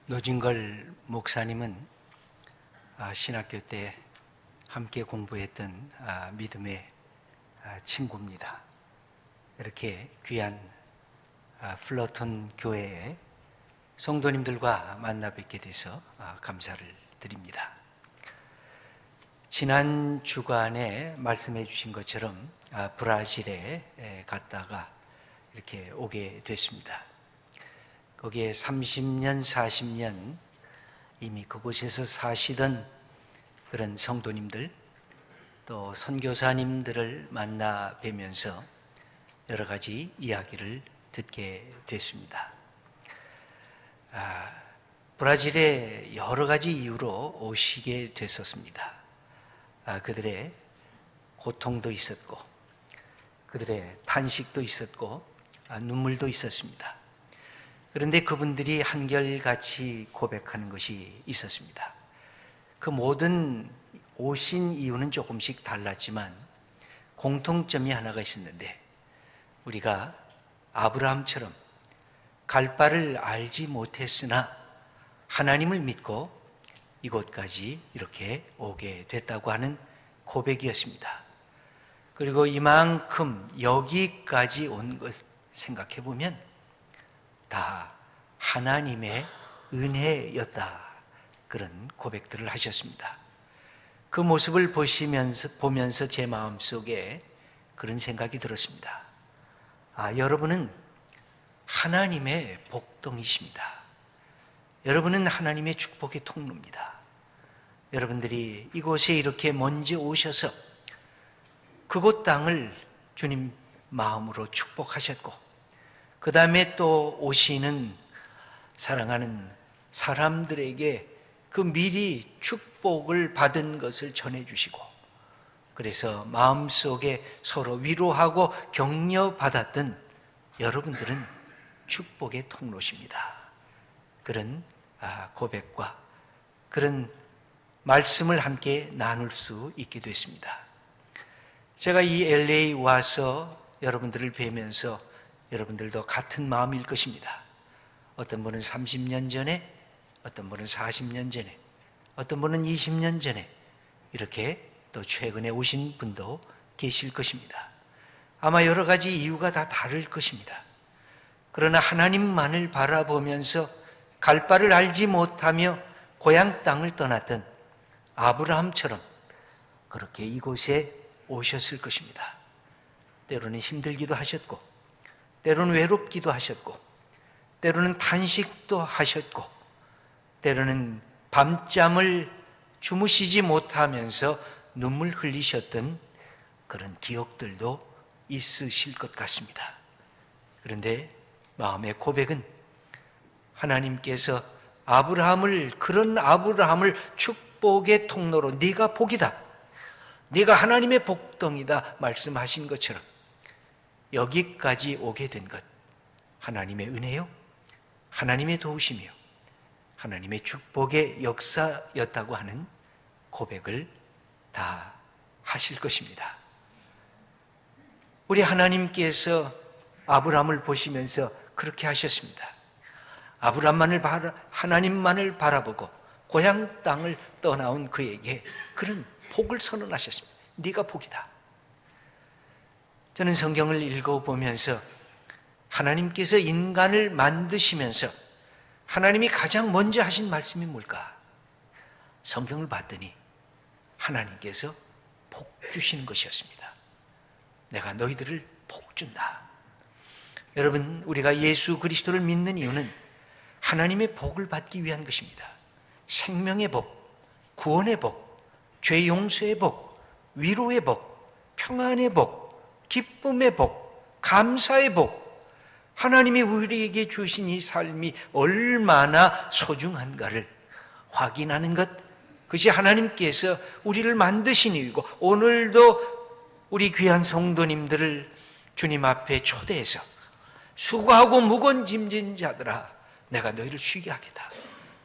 노진걸 목사님은 신학교 때 함께 공부했던 믿음의 친구입니다. 이렇게 귀한 플러턴 교회의 성도님들과 만나 뵙게 돼서 감사를 드립니다. 지난 주간에 말씀해 주신 것처럼 브라질에 갔다가 이렇게 오게 됐습니다. 거기에 30년, 40년 이미 그곳에서 사시던 그런 성도님들, 또 선교사님들을 만나 뵈면서 여러 가지 이야기를 듣게 됐습니다. 브라질에 여러 가지 이유로 오시게 됐었습니다. 그들의 고통도 있었고, 그들의 탄식도 있었고, 눈물도 있었습니다. 그런데 그분들이 한결같이 고백하는 것이 있었습니다. 그 모든 오신 이유는 조금씩 달랐지만 공통점이 하나가 있었는데, 우리가 아브라함처럼 갈 바를 알지 못했으나 하나님을 믿고 이곳까지 이렇게 오게 됐다고 하는 고백이었습니다. 그리고 이만큼 여기까지 온 것 생각해 보면 다 하나님의 은혜였다, 그런 고백들을 하셨습니다. 그 모습을 보면서 제 마음속에 그런 생각이 들었습니다. 여러분은 하나님의 복덩이십니다. 여러분은 하나님의 축복의 통로입니다. 여러분들이 이곳에 이렇게 먼저 오셔서 그곳 땅을 주님 마음으로 축복하셨고, 그 다음에 또 오시는 사랑하는 사람들에게 그 미리 축복을 받은 것을 전해주시고, 그래서 마음속에 서로 위로하고 격려받았던 여러분들은 축복의 통로십니다. 그런 고백과 그런 말씀을 함께 나눌 수 있게 됐습니다. 제가 이 LA 와서 여러분들을 뵈면서 여러분들도 같은 마음일 것입니다. 어떤 분은 30년 전에, 어떤 분은 40년 전에, 어떤 분은 20년 전에, 이렇게 또 최근에 오신 분도 계실 것입니다. 아마 여러 가지 이유가 다 다를 것입니다. 그러나 하나님만을 바라보면서 갈 바를 알지 못하며 고향 땅을 떠났던 아브라함처럼 그렇게 이곳에 오셨을 것입니다. 때로는 힘들기도 하셨고, 때로는 외롭기도 하셨고, 때로는 탄식도 하셨고, 때로는 밤잠을 주무시지 못하면서 눈물 흘리셨던 그런 기억들도 있으실 것 같습니다. 그런데 마음의 고백은 하나님께서 그런 아브라함을 축복의 통로로 네가 복이다, 네가 하나님의 복덩이다 말씀하신 것처럼 여기까지 오게 된 것, 하나님의 은혜요, 하나님의 도우심이요, 하나님의 축복의 역사였다고 하는 고백을 다 하실 것입니다. 우리 하나님께서 아브라함을 보시면서 그렇게 하셨습니다. 하나님만을 바라보고 고향 땅을 떠나온 그에게 그런 복을 선언하셨습니다. 네가 복이다. 저는 성경을 읽어보면서 하나님께서 인간을 만드시면서 하나님이 가장 먼저 하신 말씀이 뭘까? 성경을 봤더니 하나님께서 복 주시는 것이었습니다. 내가 너희들을 복 준다. 여러분, 우리가 예수 그리스도를 믿는 이유는 하나님의 복을 받기 위한 것입니다. 생명의 복, 구원의 복, 죄 용서의 복, 위로의 복, 평안의 복, 기쁨의 복, 감사의 복, 하나님이 우리에게 주신 이 삶이 얼마나 소중한가를 확인하는 것, 그것이 하나님께서 우리를 만드신 이유고, 오늘도 우리 귀한 성도님들을 주님 앞에 초대해서 수고하고 무거운 짐진 자들아, 내가 너희를 쉬게 하겠다,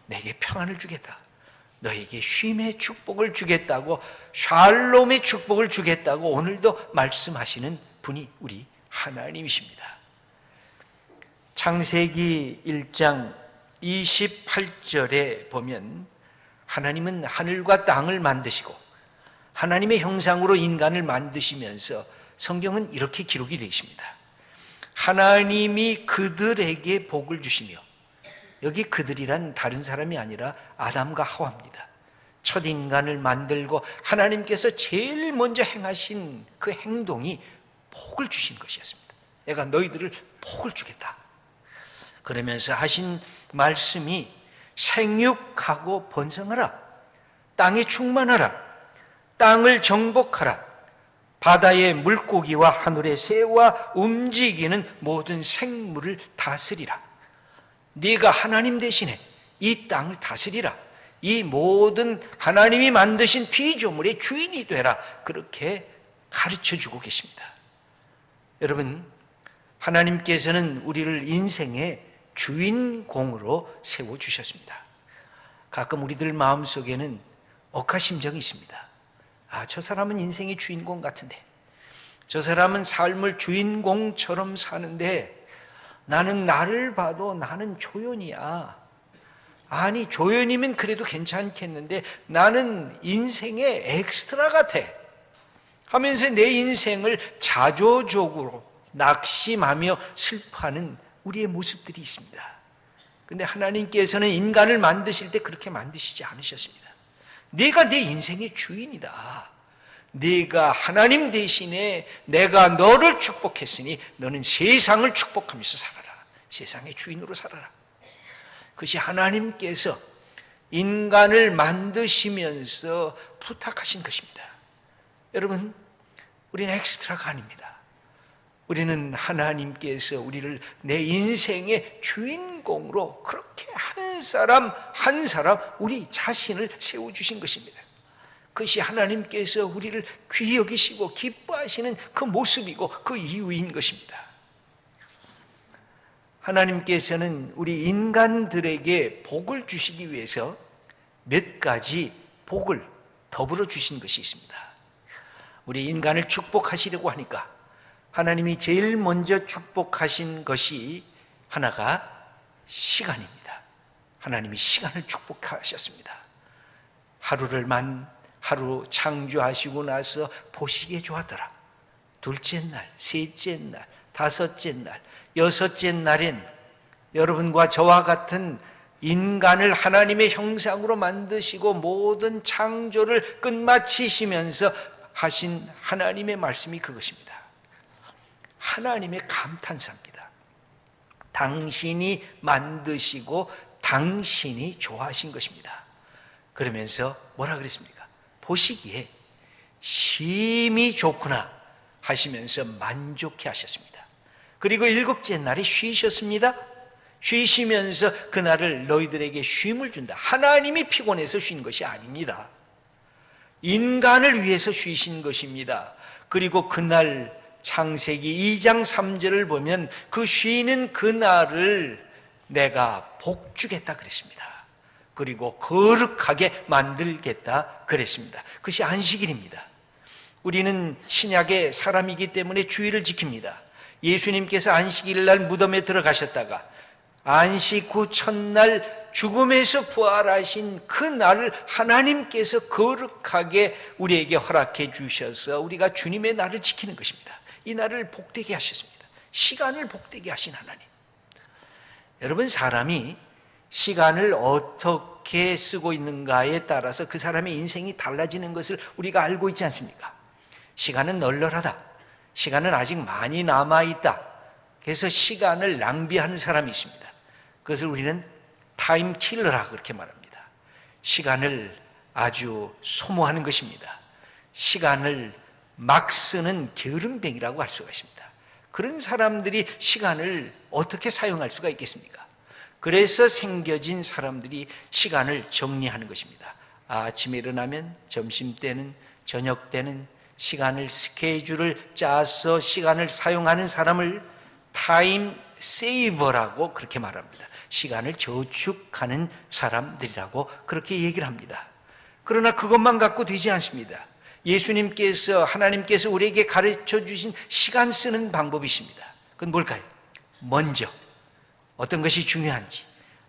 내게 평안을 주겠다, 너에게 쉼의 축복을 주겠다고, 샬롬의 축복을 주겠다고 오늘도 말씀하시는 분이 우리 하나님이십니다. 창세기 1장 28절에 보면 하나님은 하늘과 땅을 만드시고 하나님의 형상으로 인간을 만드시면서 성경은 이렇게 기록이 되어 있습니다. 하나님이 그들에게 복을 주시며, 여기 그들이란 다른 사람이 아니라 아담과 하와입니다. 첫 인간을 만들고 하나님께서 제일 먼저 행하신 그 행동이 복을 주신 것이었습니다. 내가 너희들을 복을 주겠다. 그러면서 하신 말씀이 생육하고 번성하라, 땅에 충만하라, 땅을 정복하라, 바다의 물고기와 하늘의 새와 움직이는 모든 생물을 다스리라. 네가 하나님 대신에 이 땅을 다스리라. 이 모든 하나님이 만드신 피조물의 주인이 되라. 그렇게 가르쳐주고 계십니다. 여러분, 하나님께서는 우리를 인생의 주인공으로 세워주셨습니다. 가끔 우리들 마음속에는 억하심정이 있습니다. 저 사람은 인생의 주인공 같은데, 저 사람은 삶을 주인공처럼 사는데 나는 나를 봐도 나는 조연이야. 아니, 조연이면 그래도 괜찮겠는데 나는 인생의 엑스트라 같아 하면서 내 인생을 자조적으로 낙심하며 슬퍼하는 우리의 모습들이 있습니다. 그런데 하나님께서는 인간을 만드실 때 그렇게 만드시지 않으셨습니다. 네가 내 인생의 주인이다. 네가 하나님 대신에 내가 너를 축복했으니 너는 세상을 축복하면서 살아라. 세상의 주인으로 살아라. 그것이 하나님께서 인간을 만드시면서 부탁하신 것입니다. 여러분, 우리는 엑스트라가 아닙니다. 우리는 하나님께서 우리를 내 인생의 주인공으로 그렇게 한 사람 한 사람 우리 자신을 세워주신 것입니다. 그것이 하나님께서 우리를 귀히 여기시고 기뻐하시는 그 모습이고 그 이유인 것입니다. 하나님께서는 우리 인간들에게 복을 주시기 위해서 몇 가지 복을 더불어 주신 것이 있습니다. 우리 인간을 축복하시려고 하니까 하나님이 제일 먼저 축복하신 것이 하나가 시간입니다. 하나님이 시간을 축복하셨습니다. 하루 창조하시고 나서 보시기에 좋았더라. 둘째 날, 셋째 날, 다섯째 날, 여섯째 날엔 여러분과 저와 같은 인간을 하나님의 형상으로 만드시고 모든 창조를 끝마치시면서 하신 하나님의 말씀이 그것입니다. 하나님의 감탄사입니다. 당신이 만드시고 당신이 좋아하신 것입니다. 그러면서 뭐라 그랬습니까? 보시기에 심히 좋구나 하시면서 만족해 하셨습니다. 그리고 일곱째 날에 쉬셨습니다. 쉬시면서 그날을 너희들에게 쉼을 준다. 하나님이 피곤해서 쉰 것이 아닙니다. 인간을 위해서 쉬신 것입니다. 그리고 그날 창세기 2장 3절을 보면 그 쉬는 그날을 내가 복 주겠다 그랬습니다. 그리고 거룩하게 만들겠다 그랬습니다. 그것이 안식일입니다. 우리는 신약의 사람이기 때문에 주일을 지킵니다. 예수님께서 안식일 날 무덤에 들어가셨다가 안식 후 첫날 죽음에서 부활하신 그 날을 하나님께서 거룩하게 우리에게 허락해 주셔서 우리가 주님의 날을 지키는 것입니다. 이 날을 복되게 하셨습니다. 시간을 복되게 하신 하나님. 여러분, 사람이 시간을 어떻게 쓰고 있는가에 따라서 그 사람의 인생이 달라지는 것을 우리가 알고 있지 않습니까? 시간은 널널하다. 시간은 아직 많이 남아있다. 그래서 시간을 낭비하는 사람이 있습니다. 그것을 우리는 타임킬러라 그렇게 말합니다. 시간을 아주 소모하는 것입니다. 시간을 막 쓰는 게으름뱅이라고 할 수가 있습니다. 그런 사람들이 시간을 어떻게 사용할 수가 있겠습니까? 그래서 생겨진 사람들이 시간을 정리하는 것입니다. 아침에 일어나면 점심때는 저녁때는 시간을 스케줄을 짜서 시간을 사용하는 사람을 타임 세이버라고 그렇게 말합니다. 시간을 저축하는 사람들이라고 그렇게 얘기를 합니다. 그러나 그것만 갖고 되지 않습니다. 예수님께서 하나님께서 우리에게 가르쳐 주신 시간 쓰는 방법이 있습니다. 그건 뭘까요? 먼저 어떤 것이 중요한지,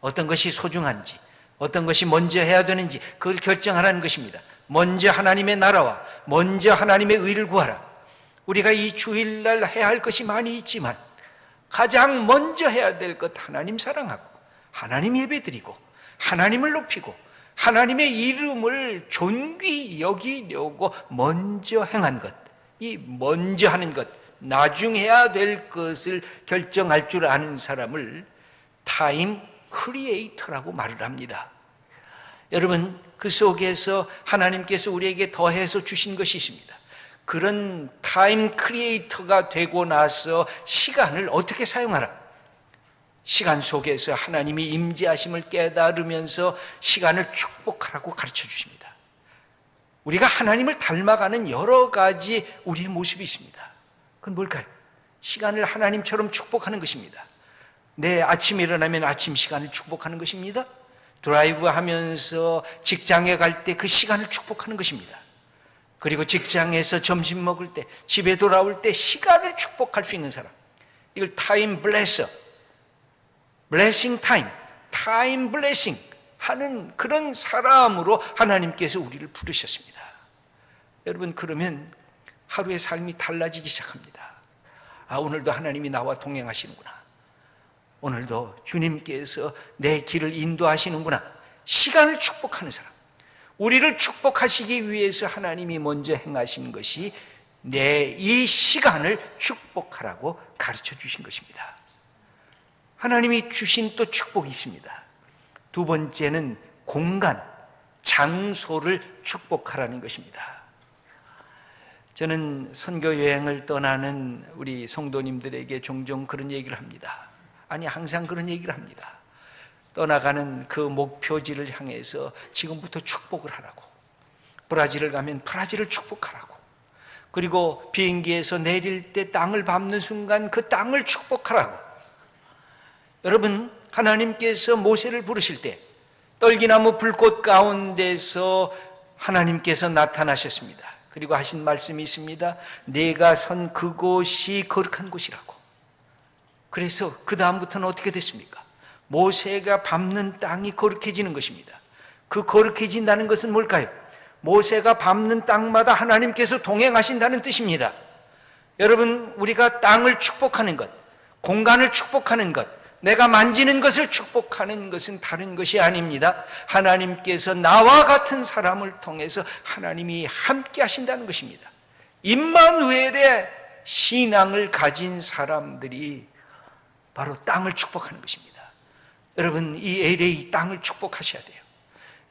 어떤 것이 소중한지, 어떤 것이 먼저 해야 되는지 그걸 결정하라는 것입니다. 먼저 하나님의 나라와 먼저 하나님의 의를 구하라. 우리가 이 주일날 해야 할 것이 많이 있지만 가장 먼저 해야 될 것, 하나님 사랑하고 하나님 예배드리고 하나님을 높이고 하나님의 이름을 존귀 여기려고 먼저 행한 것, 이 먼저 하는 것, 나중 해야 될 것을 결정할 줄 아는 사람을 타임 크리에이터라고 말을 합니다. 여러분, 그 속에서 하나님께서 우리에게 더해서 주신 것이 있습니다. 그런 타임 크리에이터가 되고 나서 시간을 어떻게 사용하라? 시간 속에서 하나님이 임재하심을 깨달으면서 시간을 축복하라고 가르쳐 주십니다. 우리가 하나님을 닮아가는 여러 가지 우리의 모습이 있습니다. 그건 뭘까요? 시간을 하나님처럼 축복하는 것입니다. 내 아침에 일어나면 아침 시간을 축복하는 것입니다. 드라이브 하면서 직장에 갈 때 그 시간을 축복하는 것입니다. 그리고 직장에서 점심 먹을 때, 집에 돌아올 때 시간을 축복할 수 있는 사람, 이걸 타임 블레서, 블레싱 타임, 타임 블레싱 하는 그런 사람으로 하나님께서 우리를 부르셨습니다. 여러분, 그러면 하루의 삶이 달라지기 시작합니다. 아, 오늘도 하나님이 나와 동행하시는구나. 오늘도 주님께서 내 길을 인도하시는구나. 시간을 축복하는 사람, 우리를 축복하시기 위해서 하나님이 먼저 행하신 것이 내 이 시간을 축복하라고 가르쳐 주신 것입니다. 하나님이 주신 또 축복이 있습니다. 두 번째는 공간, 장소를 축복하라는 것입니다. 저는 선교 여행을 떠나는 우리 성도님들에게 종종 그런 얘기를 합니다. 아니, 항상 그런 얘기를 합니다. 떠나가는 그 목표지를 향해서 지금부터 축복을 하라고. 브라질을 가면 브라질을 축복하라고. 그리고 비행기에서 내릴 때 땅을 밟는 순간 그 땅을 축복하라고. 여러분, 하나님께서 모세를 부르실 때 떨기나무 불꽃 가운데서 하나님께서 나타나셨습니다. 그리고 하신 말씀이 있습니다. 내가 선 그곳이 거룩한 곳이라고. 그래서 그 다음부터는 어떻게 됐습니까? 모세가 밟는 땅이 거룩해지는 것입니다. 그 거룩해진다는 것은 뭘까요? 모세가 밟는 땅마다 하나님께서 동행하신다는 뜻입니다. 여러분, 우리가 땅을 축복하는 것, 공간을 축복하는 것, 내가 만지는 것을 축복하는 것은 다른 것이 아닙니다. 하나님께서 나와 같은 사람을 통해서 하나님이 함께 하신다는 것입니다. 임마누엘의 신앙을 가진 사람들이 바로 땅을 축복하는 것입니다. 여러분, 이 LA 땅을 축복하셔야 돼요.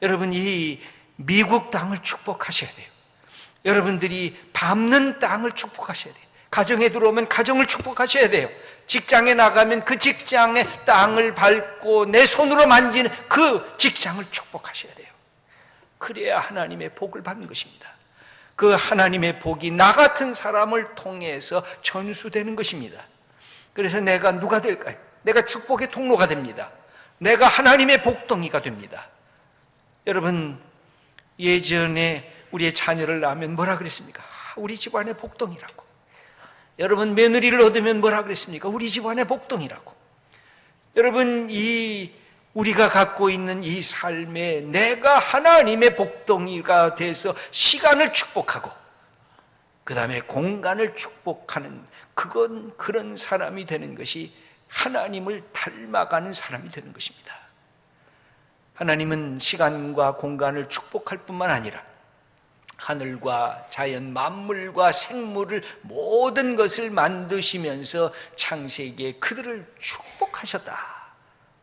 여러분, 이 미국 땅을 축복하셔야 돼요. 여러분들이 밟는 땅을 축복하셔야 돼요. 가정에 들어오면 가정을 축복하셔야 돼요. 직장에 나가면 그 직장의 땅을 밟고 내 손으로 만지는 그 직장을 축복하셔야 돼요. 그래야 하나님의 복을 받는 것입니다. 그 하나님의 복이 나 같은 사람을 통해서 전수되는 것입니다. 그래서 내가 누가 될까요? 내가 축복의 통로가 됩니다. 내가 하나님의 복덩이가 됩니다. 여러분, 예전에 우리의 자녀를 낳으면 뭐라 그랬습니까? 우리 집안의 복덩이라고. 여러분, 며느리를 얻으면 뭐라 그랬습니까? 우리 집안의 복덩이라고. 여러분, 우리가 갖고 있는 이 삶에 내가 하나님의 복덩이가 돼서 시간을 축복하고 그 다음에 공간을 축복하는, 그건 그런 사람이 되는 것이 하나님을 닮아가는 사람이 되는 것입니다. 하나님은 시간과 공간을 축복할 뿐만 아니라 하늘과 자연 만물과 생물을 모든 것을 만드시면서 창세기에 그들을 축복하셨다,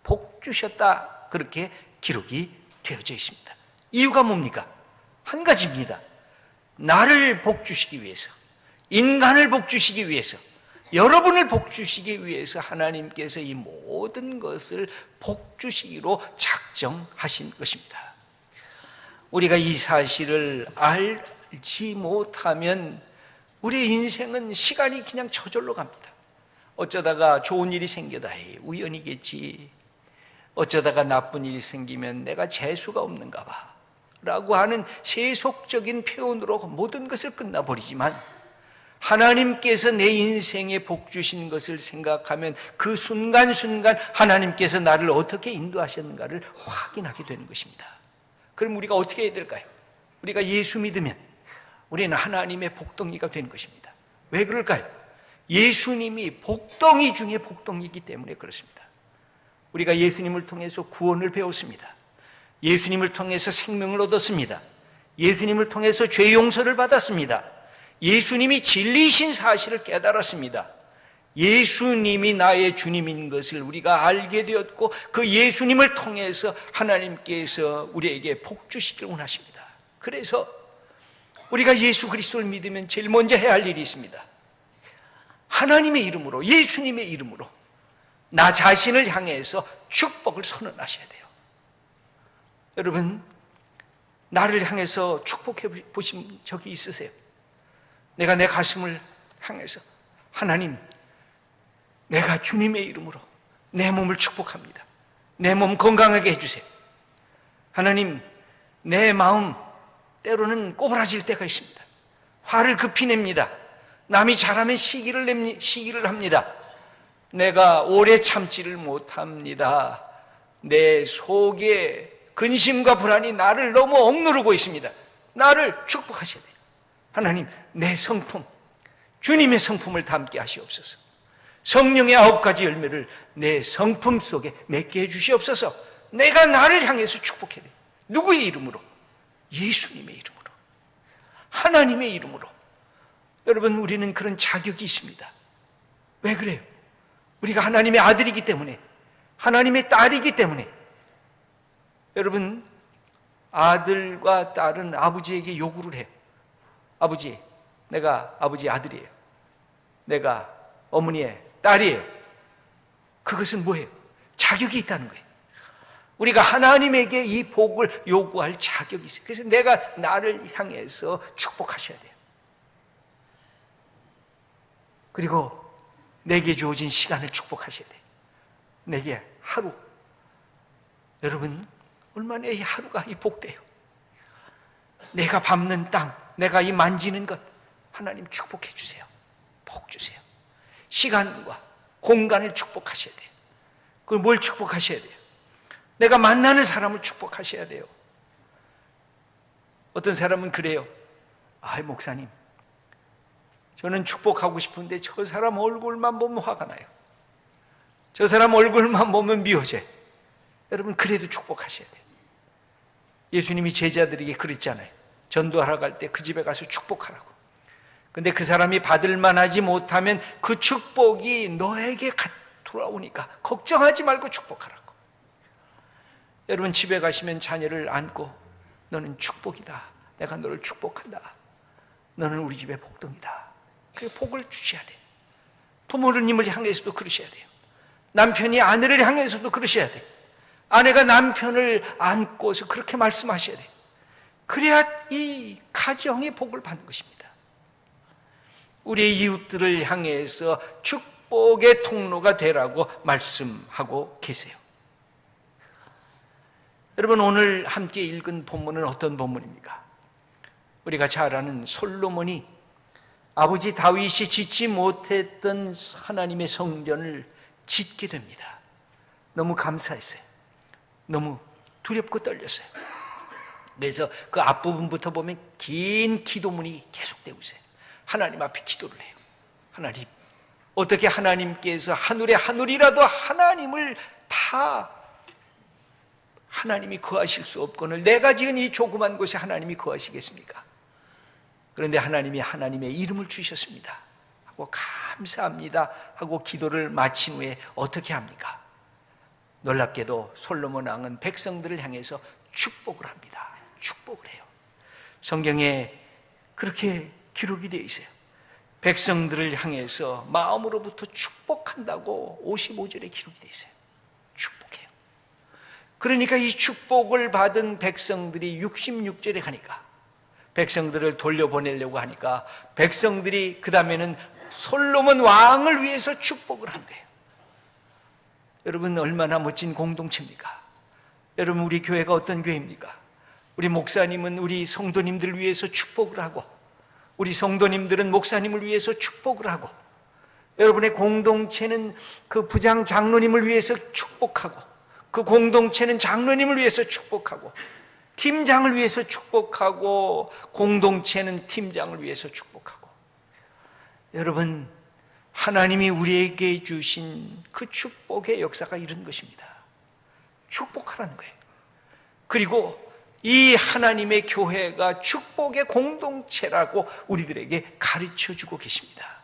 복 주셨다, 그렇게 기록이 되어져 있습니다. 이유가 뭡니까? 한 가지입니다. 나를 복 주시기 위해서, 인간을 복 주시기 위해서, 여러분을 복 주시기 위해서 하나님께서 이 모든 것을 복 주시기로 작정하신 것입니다. 우리가 이 사실을 알지 못하면 우리의 인생은 시간이 그냥 저절로 갑니다. 어쩌다가 좋은 일이 생겨다 우연이겠지, 어쩌다가 나쁜 일이 생기면 내가 재수가 없는가 봐 라고 하는 세속적인 표현으로 모든 것을 끝나버리지만, 하나님께서 내 인생에 복 주신 것을 생각하면 그 순간순간 하나님께서 나를 어떻게 인도하셨는가를 확인하게 되는 것입니다. 그럼 우리가 어떻게 해야 될까요? 우리가 예수 믿으면 우리는 하나님의 복덩이가 되는 것입니다. 왜 그럴까요? 예수님이 복덩이 중에 복덩이기 때문에 그렇습니다. 우리가 예수님을 통해서 구원을 배웠습니다. 예수님을 통해서 생명을 얻었습니다. 예수님을 통해서 죄 용서를 받았습니다. 예수님이 진리이신 사실을 깨달았습니다. 예수님이 나의 주님인 것을 우리가 알게 되었고 그 예수님을 통해서 하나님께서 우리에게 복 주시길 원하십니다. 그래서 우리가 예수 그리스도를 믿으면 제일 먼저 해야 할 일이 있습니다. 하나님의 이름으로, 예수님의 이름으로 나 자신을 향해서 축복을 선언하셔야 돼요. 여러분, 나를 향해서 축복해 보신 적이 있으세요? 내가 내 가슴을 향해서 하나님, 내가 주님의 이름으로 내 몸을 축복합니다. 내 몸 건강하게 해주세요. 하나님, 내 마음 때로는 꼬부라질 때가 있습니다. 화를 급히 냅니다. 남이 잘하면 시기를 합니다. 내가 오래 참지를 못합니다. 내 속에 근심과 불안이 나를 너무 억누르고 있습니다. 나를 축복하셔야 돼요. 하나님, 내 성품, 주님의 성품을 담게 하시옵소서. 성령의 9가지 열매를 내 성품 속에 맺게 해주시옵소서. 내가 나를 향해서 축복해야 돼요. 누구의 이름으로? 예수님의 이름으로, 하나님의 이름으로. 여러분, 우리는 그런 자격이 있습니다. 왜 그래요? 우리가 하나님의 아들이기 때문에, 하나님의 딸이기 때문에. 여러분, 아들과 딸은 아버지에게 요구를 해요. 아버지, 내가 아버지의 아들이에요. 내가 어머니의 딸이에요. 그것은 뭐예요? 자격이 있다는 거예요. 우리가 하나님에게 이 복을 요구할 자격이 있어요. 그래서 내가 나를 향해서 축복하셔야 돼요. 그리고 내게 주어진 시간을 축복하셔야 돼요. 내게 하루. 여러분, 얼마나 이 하루가 이 복돼요. 내가 밟는 땅, 내가 이 만지는 것, 하나님 축복해 주세요. 복 주세요. 시간과 공간을 축복하셔야 돼요. 그걸 뭘 축복하셔야 돼요? 내가 만나는 사람을 축복하셔야 돼요. 어떤 사람은 그래요. 아이, 목사님, 저는 축복하고 싶은데 저 사람 얼굴만 보면 화가 나요. 저 사람 얼굴만 보면 미워져요. 여러분, 그래도 축복하셔야 돼요. 예수님이 제자들에게 그랬잖아요. 전도하러 갈 때 그 집에 가서 축복하라고. 근데 그 사람이 받을 만하지 못하면 그 축복이 너에게 돌아오니까 걱정하지 말고 축복하라고. 여러분, 집에 가시면 자녀를 안고 너는 축복이다. 내가 너를 축복한다. 너는 우리 집의 복덩이다. 그 복을 주셔야 돼요. 부모님을 향해서도 그러셔야 돼요. 남편이 아내를 향해서도 그러셔야 돼요. 아내가 남편을 안고서 그렇게 말씀하셔야 돼요. 그래야 이 가정의 복을 받는 것입니다. 우리의 이웃들을 향해서 축복의 통로가 되라고 말씀하고 계세요. 여러분, 오늘 함께 읽은 본문은 어떤 본문입니까? 우리가 잘 아는 솔로몬이 아버지 다윗이 짓지 못했던 하나님의 성전을 짓게 됩니다. 너무 감사했어요. 너무 두렵고 떨렸어요. 그래서 그 앞부분부터 보면 긴 기도문이 계속되고 있어요. 하나님 앞에 기도를 해요. 하나님, 어떻게 하나님께서 하늘의 하늘이라도 하나님을 다 하나님이 거하실 수 없거늘 내가 지은 이 조그만 곳에 하나님이 거하시겠습니까? 그런데 하나님이 하나님의 이름을 주셨습니다 하고 감사합니다 하고 기도를 마친 후에 어떻게 합니까? 놀랍게도 솔로몬 왕은 백성들을 향해서 축복을 합니다. 축복을 해요. 성경에 그렇게 기록이 되어 있어요. 백성들을 향해서 마음으로부터 축복한다고 55절에 기록이 되어 있어요. 축복해요. 그러니까 이 축복을 받은 백성들이 66절에 가니까, 백성들을 돌려보내려고 하니까 백성들이 그 다음에는 솔로몬 왕을 위해서 축복을 한 거예요. 여러분, 얼마나 멋진 공동체입니까? 여러분, 우리 교회가 어떤 교회입니까? 우리 목사님은 우리 성도님들을 위해서 축복을 하고, 우리 성도님들은 목사님을 위해서 축복을 하고, 여러분의 공동체는 그 부장 장로님을 위해서 축복하고, 그 공동체는 장로님을 위해서 축복하고, 팀장을 위해서 축복하고, 공동체는 팀장을 위해서 축복하고. 여러분, 하나님이 우리에게 주신 그 축복의 역사가 이런 것입니다. 축복하라는 거예요. 그리고 이 하나님의 교회가 축복의 공동체라고 우리들에게 가르쳐주고 계십니다.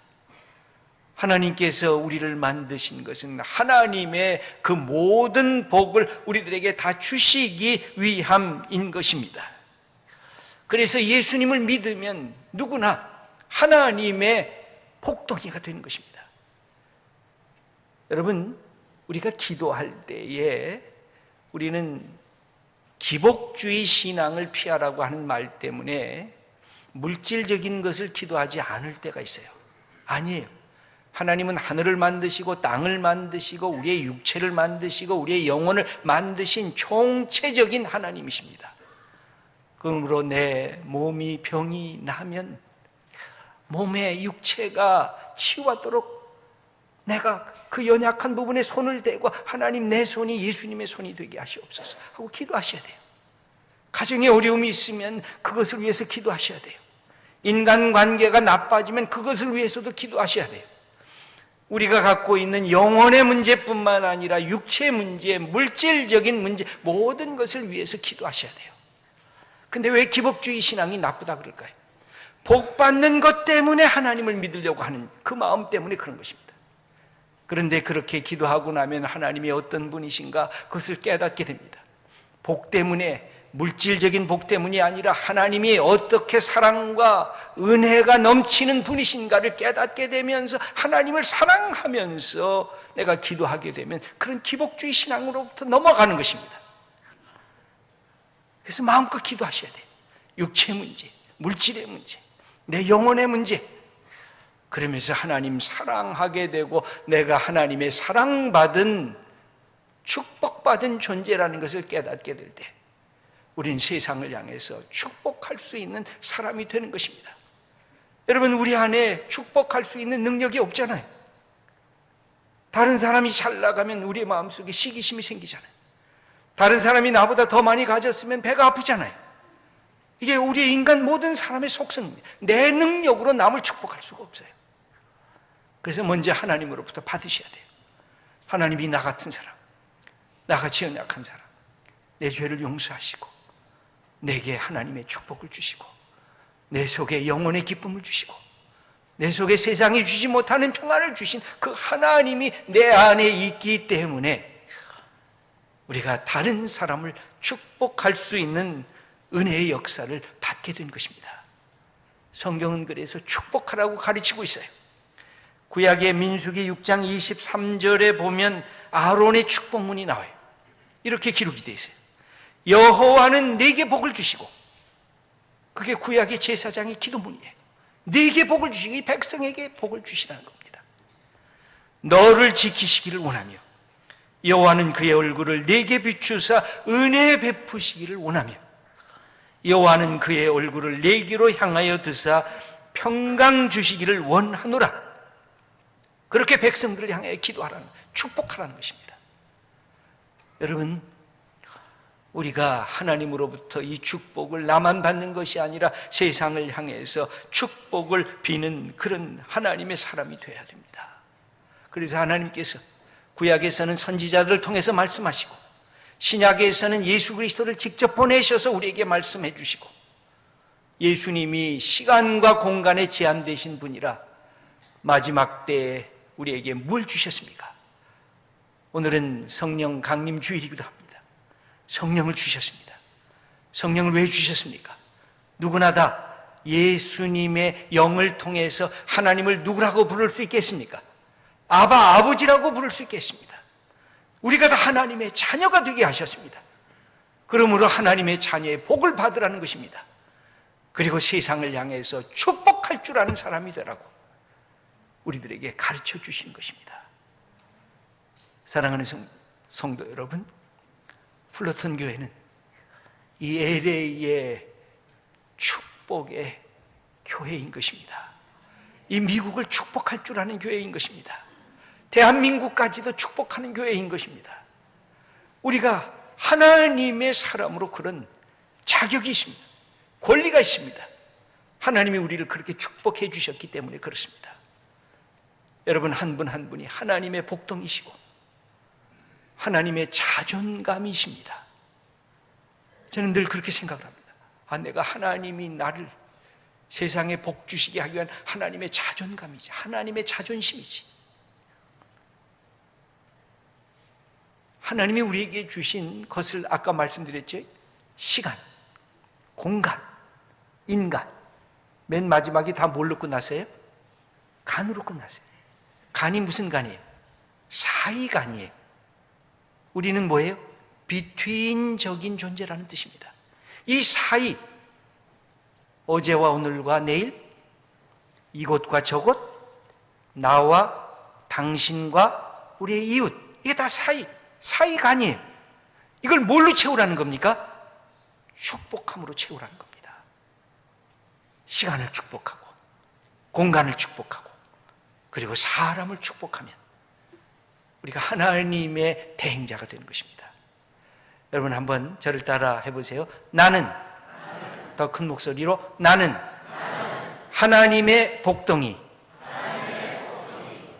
하나님께서 우리를 만드신 것은 하나님의 그 모든 복을 우리들에게 다 주시기 위함인 것입니다. 그래서 예수님을 믿으면 누구나 하나님의 복덩이가 되는 것입니다. 여러분, 우리가 기도할 때에 우리는 기복주의 신앙을 피하라고 하는 말 때문에 물질적인 것을 기도하지 않을 때가 있어요. 아니에요. 하나님은 하늘을 만드시고 땅을 만드시고 우리의 육체를 만드시고 우리의 영혼을 만드신 총체적인 하나님이십니다. 그러므로 내 몸이 병이 나면 몸의 육체가 치유하도록 내가 그 연약한 부분에 손을 대고 하나님, 내 손이 예수님의 손이 되게 하시옵소서 하고 기도하셔야 돼요. 가정에 어려움이 있으면 그것을 위해서 기도하셔야 돼요. 인간관계가 나빠지면 그것을 위해서도 기도하셔야 돼요. 우리가 갖고 있는 영혼의 문제뿐만 아니라 육체의 문제, 물질적인 문제, 모든 것을 위해서 기도하셔야 돼요. 근데 왜 기복주의 신앙이 나쁘다 그럴까요? 복 받는 것 때문에 하나님을 믿으려고 하는 그 마음 때문에 그런 것입니다. 그런데 그렇게 기도하고 나면 하나님이 어떤 분이신가 그것을 깨닫게 됩니다. 복 때문에, 물질적인 복 때문이 아니라 하나님이 어떻게 사랑과 은혜가 넘치는 분이신가를 깨닫게 되면서 하나님을 사랑하면서 내가 기도하게 되면 그런 기복주의 신앙으로부터 넘어가는 것입니다. 그래서 마음껏 기도하셔야 돼요. 육체의 문제, 물질의 문제, 내 영혼의 문제. 그러면서 하나님 사랑하게 되고 내가 하나님의 사랑받은, 축복받은 존재라는 것을 깨닫게 될 때 우린 세상을 향해서 축복할 수 있는 사람이 되는 것입니다. 여러분, 우리 안에 축복할 수 있는 능력이 없잖아요. 다른 사람이 잘 나가면 우리의 마음속에 시기심이 생기잖아요. 다른 사람이 나보다 더 많이 가졌으면 배가 아프잖아요. 이게 우리의 인간 모든 사람의 속성입니다. 내 능력으로 남을 축복할 수가 없어요. 그래서 먼저 하나님으로부터 받으셔야 돼요. 하나님이 나 같은 사람, 나같이 연약한 사람, 내 죄를 용서하시고 내게 하나님의 축복을 주시고 내 속에 영혼의 기쁨을 주시고 내 속에 세상이 주지 못하는 평안을 주신 그 하나님이 내 안에 있기 때문에 우리가 다른 사람을 축복할 수 있는 은혜의 역사를 받게 된 것입니다. 성경은 그래서 축복하라고 가르치고 있어요. 구약의 민수기 6장 23절에 보면 아론의 축복문이 나와요. 이렇게 기록이 되어 있어요. 여호와는 네게 복을 주시고, 그게 구약의 제사장의 기도문이에요. 네게 복을 주시고 이 백성에게 복을 주시라는 겁니다. 너를 지키시기를 원하며 여호와는 그의 얼굴을 네게 비추사 은혜 베푸시기를 원하며 여호와는 그의 얼굴을 네게로 향하여 드사 평강 주시기를 원하노라. 그렇게 백성들을 향해 기도하라는, 축복하라는 것입니다. 여러분, 우리가 하나님으로부터 이 축복을 나만 받는 것이 아니라 세상을 향해서 축복을 비는 그런 하나님의 사람이 되어야 됩니다. 그래서 하나님께서 구약에서는 선지자들을 통해서 말씀하시고 신약에서는 예수 그리스도를 직접 보내셔서 우리에게 말씀해 주시고, 예수님이 시간과 공간에 제한되신 분이라 마지막 때에 우리에게 뭘 주셨습니까? 오늘은 성령 강림 주일이기도 합니다. 성령을 주셨습니다. 성령을 왜 주셨습니까? 누구나 다 예수님의 영을 통해서 하나님을 누구라고 부를 수 있겠습니까? 아바, 아버지라고 부를 수 있겠습니다. 우리가 다 하나님의 자녀가 되게 하셨습니다. 그러므로 하나님의 자녀의 복을 받으라는 것입니다. 그리고 세상을 향해서 축복할 줄 아는 사람이 되라고 우리들에게 가르쳐 주신 것입니다. 사랑하는 성도 여러분, 플러튼 교회는 이 LA의 축복의 교회인 것입니다. 이 미국을 축복할 줄 아는 교회인 것입니다. 대한민국까지도 축복하는 교회인 것입니다. 우리가 하나님의 사람으로 그런 자격이 있습니다. 권리가 있습니다. 하나님이 우리를 그렇게 축복해 주셨기 때문에 그렇습니다. 여러분 한 분 한 분이 하나님의 복동이시고 하나님의 자존감이십니다. 저는 늘 그렇게 생각을 합니다. 내가 하나님이 나를 세상에 복 주시게 하기 위한 하나님의 자존감이지, 하나님의 자존심이지. 하나님이 우리에게 주신 것을 아까 말씀드렸죠. 시간, 공간, 인간. 맨 마지막이 다 뭘로 끝났어요? 간으로 끝났어요. 간이 무슨 간이에요? 사이간이에요. 우리는 뭐예요? 비트윈적인 존재라는 뜻입니다. 이 사이, 어제와 오늘과 내일, 이곳과 저곳, 나와 당신과 우리의 이웃, 이게 다 사이간이에요. 이걸 뭘로 채우라는 겁니까? 축복함으로 채우라는 겁니다. 시간을 축복하고 공간을 축복하고 그리고 사람을 축복하면 우리가 하나님의 대행자가 되는 것입니다. 여러분 한번 저를 따라 해보세요. 나는, 더 큰 목소리로 나는 하나님의 복동이.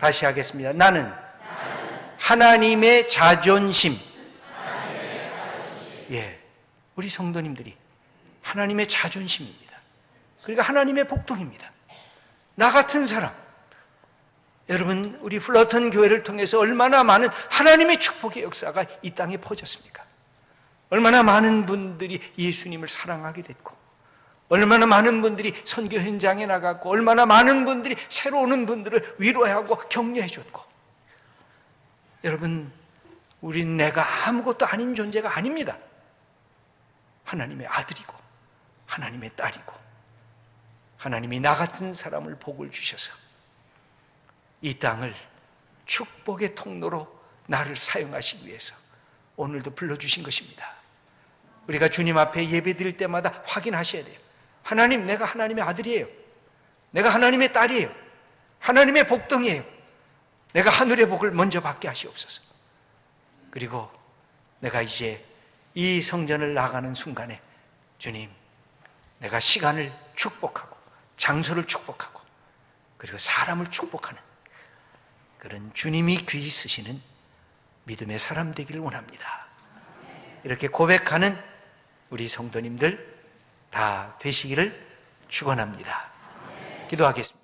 다시 하겠습니다. 나는 하나님의 자존심. 예, 우리 성도님들이 하나님의 자존심입니다. 그러니까 하나님의 복동입니다. 나 같은 사람, 여러분 우리 플러튼 교회를 통해서 얼마나 많은 하나님의 축복의 역사가 이 땅에 퍼졌습니까? 얼마나 많은 분들이 예수님을 사랑하게 됐고, 얼마나 많은 분들이 선교 현장에 나갔고, 얼마나 많은 분들이 새로 오는 분들을 위로하고 격려해 줬고. 여러분, 우린 내가 아무것도 아닌 존재가 아닙니다. 하나님의 아들이고 하나님의 딸이고 하나님이 나 같은 사람을 복을 주셔서 이 땅을 축복의 통로로 나를 사용하시기 위해서 오늘도 불러주신 것입니다. 우리가 주님 앞에 예배드릴 때마다 확인하셔야 돼요. 하나님, 내가 하나님의 아들이에요. 내가 하나님의 딸이에요. 하나님의 복덩이에요. 내가 하늘의 복을 먼저 받게 하시옵소서. 그리고 내가 이제 이 성전을 나가는 순간에 주님, 내가 시간을 축복하고 장소를 축복하고 그리고 사람을 축복하는 그런 주님이 귀히 쓰시는 믿음의 사람 되기를 원합니다. 이렇게 고백하는 우리 성도님들 다 되시기를 축원합니다. 기도하겠습니다.